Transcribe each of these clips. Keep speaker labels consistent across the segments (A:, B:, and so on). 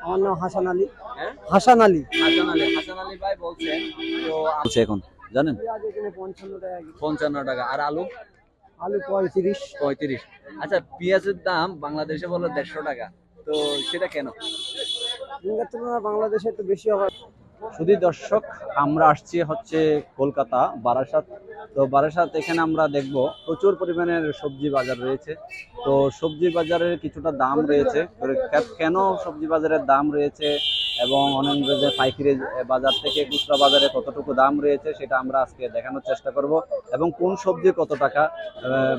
A: আমার নাম হাসান আলী।
B: হ্যাঁ,
A: হাসান আলী।
B: হাসান আলী ভাই বলছেন। তো বলছে এখন জানেন
A: পেঁয়াজ এখানে 55 টাকা কেজি।
B: 55 টাকা, আর আলু
A: আলু 35।
B: 35। আচ্ছা, পেঁয়াজের দাম বাংলাদেশে বলো 150 টাকা, তো সেটা কেন?
A: ঝিঙ্গার তুলনায় বাংলাদেশে একটু বেশি হবে।
B: শুধু দর্শক, আমরা আসছি হচ্ছে কলকাতা বারাসাত। তো বারাসাত এখানে আমরা দেখব প্রচুর পরিমাণের সবজি বাজার রয়েছে। তো সবজি বাজারের কিছুটা দাম রয়েছে, তো কেন সবজি বাজারের দাম রয়েছে এবং অন্যান্য যে পাইকারি বাজার থেকে খুচরা বাজারে কতটুকু দাম রয়েছে সেটা আমরা আজকে দেখানোর চেষ্টা করব। এবং কোন সবজি কত টাকা,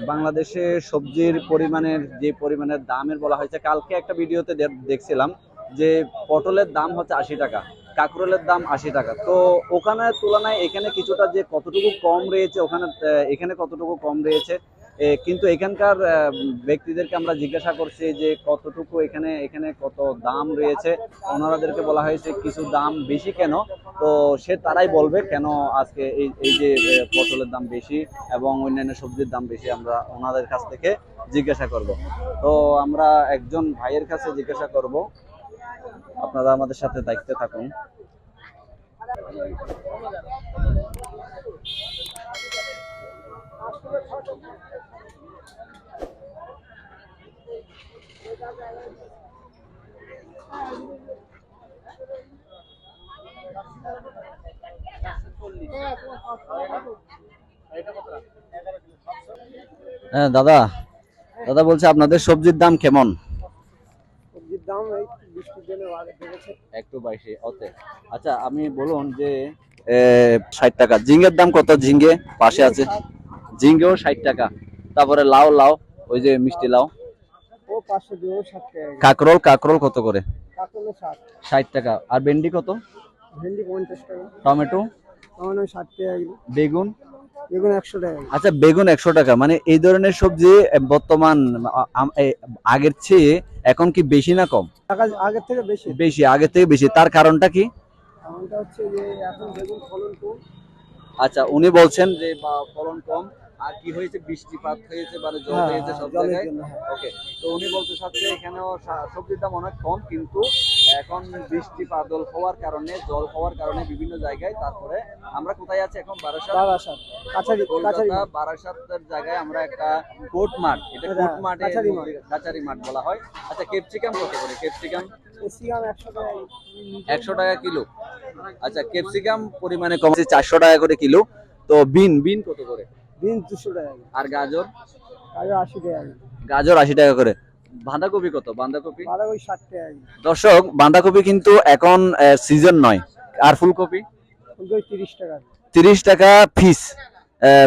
B: বাংলাদেশে সবজির পরিমাণের যে পরিমাণের দামের বলা হয়েছে। কালকে একটা ভিডিওতে দেখছিলাম যে পটলের দাম হচ্ছে 80 টাকা, কাঁকরোলের দাম 80 টাকা। তো ওখানের তুলনায় এখানে কিছুটা যে কতটুকু কম রয়েছে, ওখানে এখানে কতটুকু কম রয়েছে। কিন্তু এখানকার ব্যক্তিদেরকে আমরা জিজ্ঞাসা করছি যে কতটুকু এখানে এখানে কত দাম রয়েছে। ওনারাদেরকে বলা হয়েছে কিছু দাম বেশি কেন, তো তারাই বলবে কেন আজকে এই এই যে পটলের দাম বেশি এবং অন্যান্য সবজির দাম বেশি, আমরা ওনাদের কাছ থেকে জিজ্ঞাসা করব। তো আমরা একজন ভাইয়ের কাছে জিজ্ঞাসা করব, আপনারা আমাদের সাথে দায়িত্বে থাকুন। হ্যাঁ দাদা, দাদা বলছে আপনাদের সবজির দাম কেমন?
A: সবজির দাম এই বৃষ্টির জন্য বেড়েছে।
B: একটু বেশি ওতে। আচ্ছা, আমি বলুন যে 60 টাকা। ঝিঙ্গের দাম কত? ঝিঙ্গে পাশে আছে, ঝিঙ্গেও 60 টাকা। তারপরে লাউ, লাউ ওই যে মিষ্টি লাউ।
A: ও 500 দিয়ে 60 টাকা কেজি।
B: কাকরোল, কাকরোল কত করে?
A: কাঁকরোল 60।
B: 60 টাকা। আর ভেন্ডি কত?
A: ভেন্ডি 50 টাকা।
B: টমেটো?
A: টমেটো 60 টাকা কিলো।
B: বেগুন?
A: বেগুন 100 টাকা কিলো।
B: আচ্ছা, বেগুন 100 টাকা। মানে এই ধরনের সবজি বর্তমান আগের চেয়ে এখন কি বেশি না কম?
A: আগের থেকে বেশি।
B: বেশি, আগের থেকে বেশি। তার কারণটা কি?
A: কারণটা হচ্ছে যে এখন বেগুন ফলন কম।
B: আচ্ছা, উনি বলছেন যে ফলন কম। আর কি হয়েছে, বৃষ্টিপাত হয়েছে, মানে জল হয়েছে সব
A: জলের
B: জায়গায়।
A: জন্য।
B: ওকে। তো উনি বলতে চাচ্ছে এখানেও সবজির দাম অনেক কম, কিন্তু এখন বৃষ্টিপাত হওয়ার কারণে, জল হওয়ার কারণে বিভিন্ন জায়গায়। তারপরে আমরা কোথায় আছি এখন? বারাসাত।
A: বারাসাত কাছারি কাছারি
B: কলকাতা বারাসাতের জায়গায় আমরা একটা কোর্ট মাঠ, এটা কোর্ট মাঠে কাছারি মাঠ বলা হয়। আচ্ছা, ক্যাপসিকাম কত করে? ক্যাপসিকাম?
A: ক্যাপসিকাম 100 টাকা।
B: 100 টাকা কিলো। আচ্ছা, ক্যাপসিকাম পরিমাণে কমছে, 400 টাকা করে কিলো। তো বিন, বিন কত করে?
A: বিন 200 টাকা।
B: আর গাজর?
A: গাজর 80 টাকা।
B: গাজর 80 টাকা করে। বাঁধাকপি কত? বাঁধাকপি?
A: বাঁধাকপি 60 টাকা।
B: দর্শক, বাঁধাকপি কিন্তু এখন সিজন নয়। আর ফুলকপি?
A: ফুলকপি 30 টাকা।
B: 30 টাকা পিস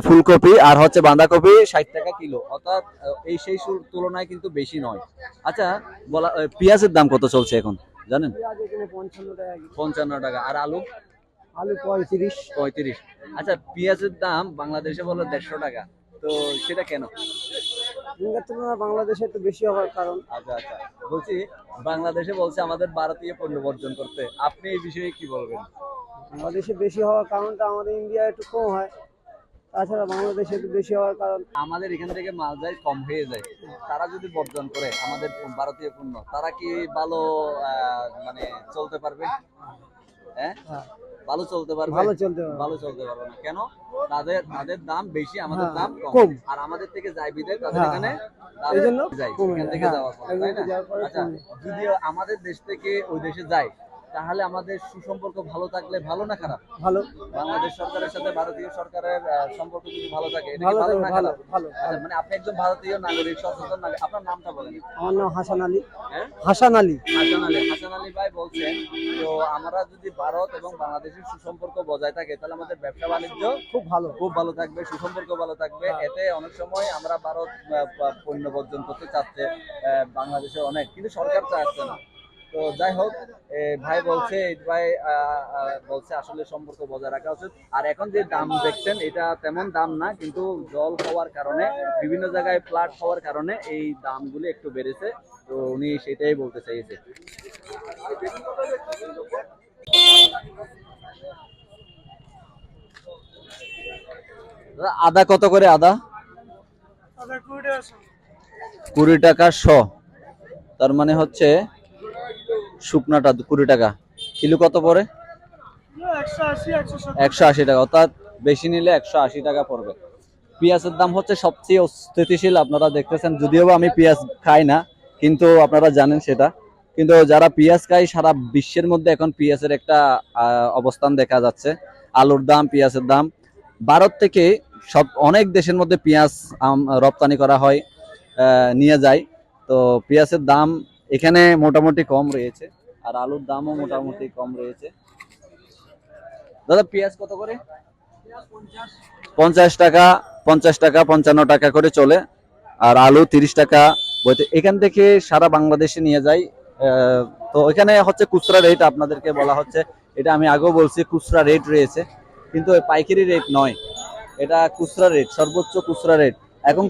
B: ফুলকপি। আর হচ্ছে বাঁধাকপি 60 টাকা কিলো, অর্থাৎ এই সেই তুলনায় কিন্তু বেশি নয়। আচ্ছা, বলা পেঁয়াজের দাম কত চলছে এখন জানেন?
A: পেঁয়াজ এখানে 55 টাকা।
B: 55 টাকা। আর আলু?
A: আলু 35।
B: 35। আচ্ছা, পেঁয়াজের দাম বাংলাদেশে বলো 150 টাকা, তো সেটা কেন?
A: ঝিঙ্গার তুলনায় বাংলাদেশে একটু বেশি হওয়ার কারণ।
B: আচ্ছা আচ্ছা, বলছি বাংলাদেশে বলছে আমাদের ভারতীয় পণ্য বর্জন করতে, আপনি এই বিষয়ে কি বলবেন?
A: বাংলাদেশে বেশি হওয়ার কারণটা আমাদের ইন্ডিয়া একটু কম হয়। তাছাড়া বাংলাদেশে একটু বেশি হওয়ার কারণ
B: আমাদের এখান থেকে মাল যায় কম হয়ে যায়। তারা যদি বর্জন করে আমাদের ভারতীয় পণ্য, তারা কি ভালো মানে চলতে পারবে? হ্যাঁ,
A: হ্যাঁ,
B: ভালো চলতে পারবে?
A: ভালো চলতে পারবে।
B: ভালো চলতে পারবে না কেন? তাদের তাদের দাম বেশি, আমাদের
A: হ্যাঁ,
B: দাম
A: কম।
B: কম। আর আমাদের থেকে যায় বিদেশ, তাদের
A: হ্যাঁ,
B: এখানে
A: এই জন্য
B: যায়
A: কমে
B: এখান
A: যায়।
B: থেকে
A: হ্যাঁ,
B: যাওয়ার ফলে,
A: এখান
B: তাই
A: থেকে
B: না?
A: যাওয়ার পরে
B: আচ্ছা,
A: কমে যায়।
B: যদিও আমাদের দেশ থেকে ওই দেশে যায়, তাহলে আমাদের সুসম্পর্ক ভালো থাকলে ভালো না খারাপ?
A: ভালো।
B: বাংলাদেশ সরকারের সাথে ভারতীয় সরকারের সম্পর্ক যদি ভালো থাকে, এটা কি
A: ভালো
B: ভালো
A: থাকে,
B: না
A: ভালো
B: খারাপ?
A: ভালো
B: আচ্ছা, মানে আপনি একজন ভারতীয় নাগরিক, সচেতন নাগরিক। আপনার নামটা বলেন।
A: আমার নাম হাসান আলী।
B: হ্যাঁ,
A: হাসান আলী।
B: হাসান আলী। হাসান আলী ভাই বলছেন, তো আমরা যদি ভারত এবং বাংলাদেশের সুসম্পর্ক বজায় থাকে, তাহলে আমাদের ব্যবসা বাণিজ্য
A: খুব ভালো।
B: খুব ভালো থাকবে, সুসম্পর্ক ভালো থাকবে। এতে অনেক সময় আমরা ভারত পণ্য বর্জন করতে চাচ্ছে বাংলাদেশে অনেক, কিন্তু সরকার চাচ্ছে না। তো যাই হোক, ভাই বলছে, ভাই বলছে আসলে সম্পর্ক বজায় রাখা উচিত। আর এখন যে দাম দেখছেন, এটা তেমন দাম না, কিন্তু জল হওয়ার কারণে, বিভিন্ন জায়গায় ফ্লাড হওয়ার কারণে এই দামগুলি একটু বেড়েছে। তো উনি সেটাই বলতে চাইছে। আদা কত করে? আদা 20 টাকা শ। তার মানে হচ্ছে শুকনাটা 20 টাকা। কিলো কত পড়ে? 180 টাকা, অর্থাৎ বেশি নিলে 180 টাকা পড়বে। পেঁয়াজের দাম হচ্ছে সবচেয়ে স্থিতিশীল, আপনারা দেখতেছেন। যদিও বা আমি পেঁয়াজ খাই না, কিন্তু আপনারা জানেন সেটা। কিন্তু যারা পেঁয়াজ খায়, সারা বিশ্বের মধ্যে এখন পেঁয়াজের একটা অবস্থান দেখা যাচ্ছে। আলুর দাম, পেঁয়াজের দাম, ভারত থেকে সব অনেক দেশের মধ্যে পেঁয়াজ রপ্তানি করা হয়, নিয়ে যায়। তো পেঁয়াজের দাম এখানে মোটামুটি কম রয়েছে, আর আলুর দামও মোটামুটি কম রয়েছে। দাদা পেঁয়াজ কত করে? 50 টাকা, 50 টাকা, 55 টাকা করে চলে। আর আলু 30 টাকা বইতে এখান থেকে সারা বাংলাদেশে নিয়ে যায়। তো এখানে হচ্ছে খুচরা রেট আপনাদেরকে বলা হচ্ছে, এটা আমি আগেও বলছি, খুচরা রেট রয়েছে, কিন্তু পাইকারি রেট নয়, এটা খুচরা রেট, সর্বোচ্চ খুচরা রেট। এখন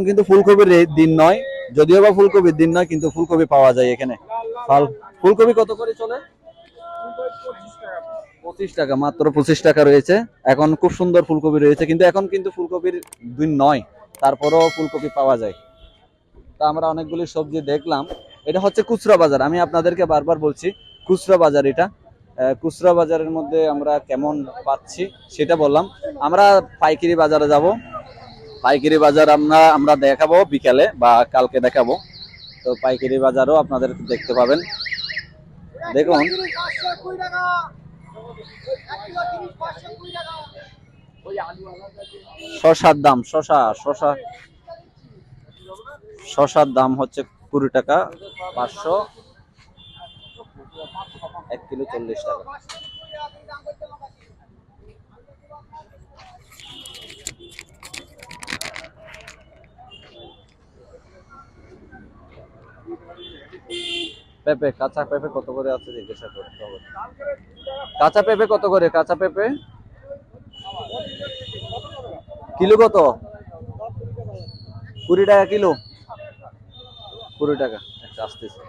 B: কিন্তু ফুলকপির দিন নয়, যদিও বা ফুলকপির দিন নয়, কিন্তু ফুলকপি পাওয়া যায় এখানে। ফুলকপি কত করে চলে? 25 টাকা, মাত্র 25 টাকা রয়েছে। এখন খুব সুন্দর ফুলকপি রয়েছে, কিন্তু এখন কিন্তু ফুলকপির দিন নয়, তারপরও ফুলকপি পাওয়া যায়। তা আমরা অনেকগুলি সবজি দেখলাম। এটা হচ্ছে খুচরা বাজার, আমি আপনাদেরকে বারবার বলছি খুচরা বাজার এটা। খুচরা বাজারের মধ্যে আমরা কেমন পাচ্ছি সেটা বললাম। আমরা পাইকারি বাজারে যাব, পাইকারি বাজার আমরা দেখাবো বিকালে বা কালকে দেখাবো। তো পাইকারি বাজারও আপনাদের দেখতে পাবেন। দেখুন শশার দাম, শশার দাম হচ্ছে 20 টাকা, 500, 1 কিলো 40 টাকা। পেঁপে, কাঁচা পেঁপে কত করে আছে জিজ্ঞাসা করতে হবে। কাঁচা পেঁপে কত করে? কাঁচা পেঁপে কিলো কত? 20 টাকা কিলো, 20 টাকা। আচ্ছা, আসতেছে।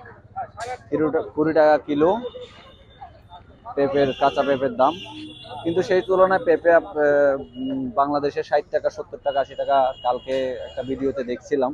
B: 20 টাকা কিলো পেঁপের, কাঁচা পেঁপের দাম। কিন্তু সেই তুলনায় পেঁপে বাংলাদেশে 60 টাকা, 70 টাকা, 80 টাকা কালকে একটা ভিডিওতে দেখছিলাম।